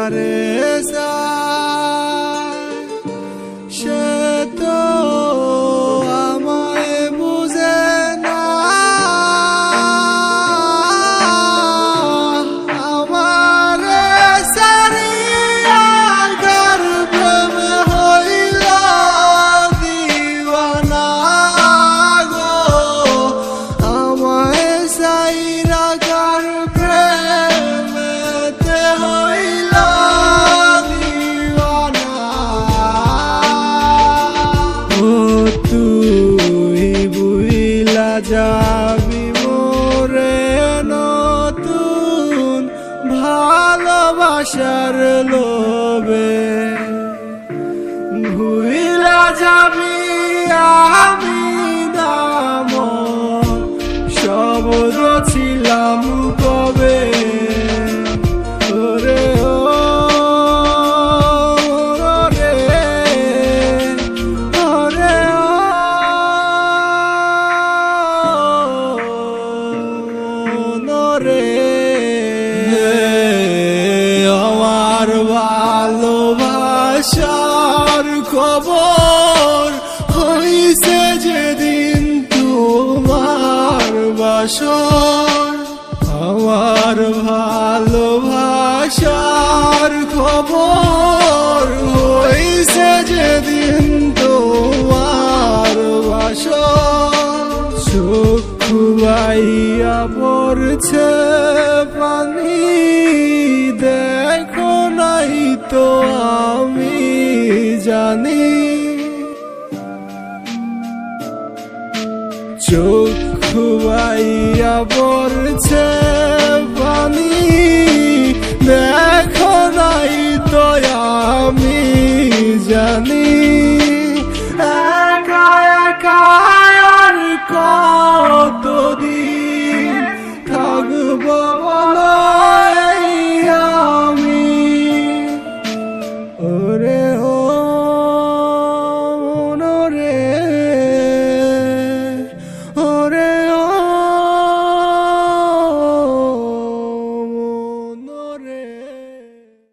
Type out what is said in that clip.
যারে চায় সে তো আমায় বুঝে না। আমারে সারিয়া কার প্রেম হইল দিওয়ানা গো, আমায় সাইরা কার প্রেমেতে হইল দিওয়ানা। ও তুই বুইলা যাবি মোরে নতুন ভালোবাসার লোভে, ভুইলা যাবি আমি নাম শব্দ ছিলাম কবে। ওরে ও রে ওরে ও রে আমার ভালোবাসার খবর হইছে যেদিন তোমার বাসর। আমার ভালোবাসার খবর হইছে যেদিন তোমার বাসর। চক্ষু বাইয়া পড়ছে পানি দেখো নাই তো আমি জানি। চক্ষু বাইয়া পড়ছে পানি দেখো নাই তো আমি জানি। একা একা আর কতদিন